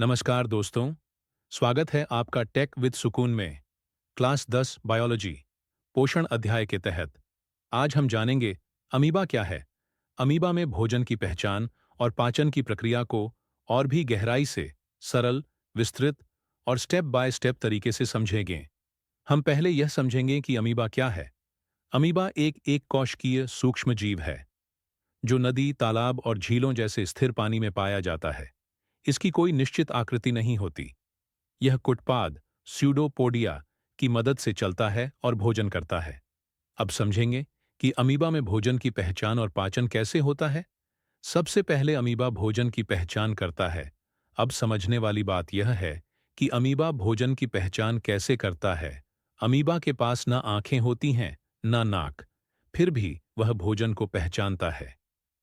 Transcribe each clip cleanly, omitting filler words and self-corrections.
नमस्कार दोस्तों, स्वागत है आपका टेक विद सुकून में। क्लास 10 बायोलॉजी पोषण अध्याय के तहत आज हम जानेंगे अमीबा क्या है। अमीबा में भोजन की पहचान और पाचन की प्रक्रिया को और भी गहराई से सरल, विस्तृत और स्टेप बाय स्टेप तरीके से समझेंगे। हम पहले यह समझेंगे कि अमीबा क्या है। अमीबा एक कोशिकीय सूक्ष्म जीव है जो नदी, तालाब और झीलों जैसे स्थिर पानी में पाया जाता है। इसकी कोई निश्चित आकृति नहीं होती। यह कुटपाद स्यूडोपोडिया की मदद से चलता है और भोजन करता है। अब समझेंगे कि अमीबा में भोजन की पहचान और पाचन कैसे होता है। सबसे पहले अमीबा भोजन की पहचान करता है। अब समझने वाली बात यह है कि अमीबा भोजन की पहचान कैसे करता है। अमीबा के पास न आंखें होती हैं, न नाक, फिर भी वह भोजन को पहचानता है।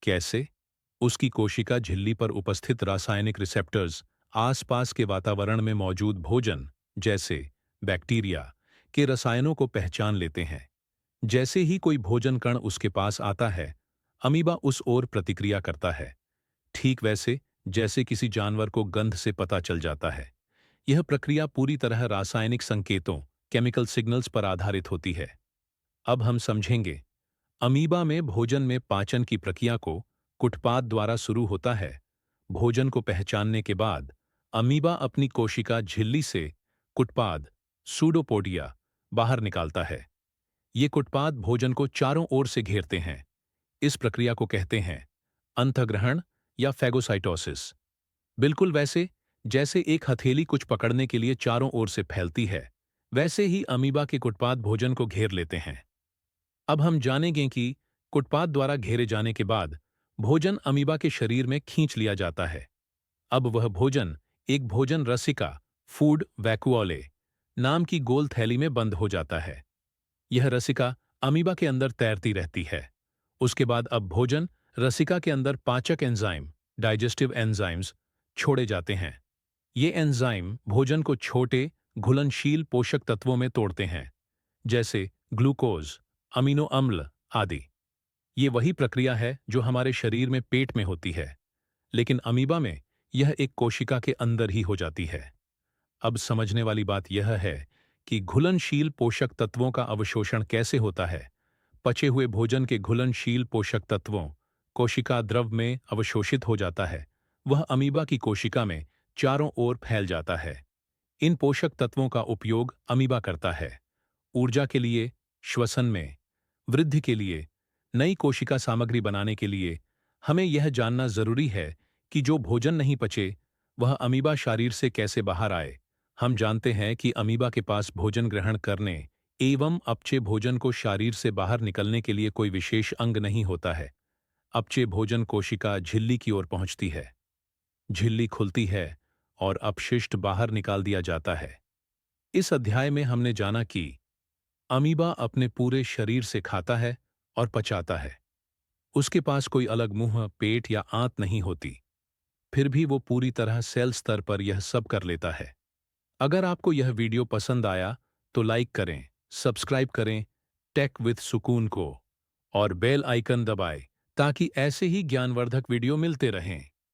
कैसे? उसकी कोशिका झिल्ली पर उपस्थित रासायनिक रिसेप्टर्स आसपास के वातावरण में मौजूद भोजन, जैसे बैक्टीरिया, के रसायनों को पहचान लेते हैं। जैसे ही कोई भोजन कण उसके पास आता है, अमीबा उस ओर प्रतिक्रिया करता है, ठीक वैसे जैसे किसी जानवर को गंध से पता चल जाता है। यह प्रक्रिया पूरी तरह रासायनिक संकेतों, केमिकल सिग्नल्स पर आधारित होती है। अब हम समझेंगे, अमीबा में भोजन में पाचन की प्रक्रिया को कुटपाद द्वारा शुरू होता है। भोजन को पहचानने के बाद अमीबा अपनी कोशिका झिल्ली से कुटपाद सूडोपोडिया बाहर निकालता है। ये कुटपाद भोजन को चारों ओर से घेरते हैं। इस प्रक्रिया को कहते हैं अंतःग्रहण या फैगोसाइटोसिस। बिल्कुल वैसे जैसे एक हथेली कुछ पकड़ने के लिए चारों ओर से फैलती है, वैसे ही अमीबा के कुटपाद भोजन को घेर लेते हैं। अब हम जानेंगे कि कुटपाद द्वारा घेरे जाने के बाद भोजन अमीबा के शरीर में खींच लिया जाता है। अब वह भोजन एक भोजन रसिका, फूड वैक्यूओले नाम की गोल थैली में बंद हो जाता है। यह रसिका अमीबा के अंदर तैरती रहती है। उसके बाद अब भोजन रसिका के अंदर पाचक एंजाइम, डाइजेस्टिव एंजाइम्स छोड़े जाते हैं। ये एंजाइम भोजन को छोटे, घुलनशील पोषक तत्वों में तोड़ते हैं, जैसे ग्लूकोज, अमीनो अम्ल आदि। ये वही प्रक्रिया है जो हमारे शरीर में पेट में होती है, लेकिन अमीबा में यह एक कोशिका के अंदर ही हो जाती है। अब समझने वाली बात यह है कि घुलनशील पोषक तत्वों का अवशोषण कैसे होता है। पचे हुए भोजन के घुलनशील पोषक तत्वों कोशिका द्रव में अवशोषित हो जाता है। वह अमीबा की कोशिका में चारों ओर फैल जाता है। इन पोषक तत्वों का उपयोग अमीबा करता है ऊर्जा के लिए, श्वसन में, वृद्धि के लिए, नई कोशिका सामग्री बनाने के लिए। हमें यह जानना जरूरी है कि जो भोजन नहीं पचे, वह अमीबा शरीर से कैसे बाहर आए। हम जानते हैं कि अमीबा के पास भोजन ग्रहण करने एवं अपचे भोजन को शरीर से बाहर निकलने के लिए कोई विशेष अंग नहीं होता है। अपचे भोजन कोशिका झिल्ली की ओर पहुंचती है, झिल्ली खुलती है और अपशिष्ट बाहर निकाल दिया जाता है। इस अध्याय में हमने जाना कि अमीबा अपने पूरे शरीर से खाता है और पचाता है। उसके पास कोई अलग मुंह, पेट या आंत नहीं होती, फिर भी वो पूरी तरह सेल स्तर पर यह सब कर लेता है। अगर आपको यह वीडियो पसंद आया तो लाइक करें, सब्सक्राइब करें टेक विद सुकून को और बेल आइकन दबाएं ताकि ऐसे ही ज्ञानवर्धक वीडियो मिलते रहें।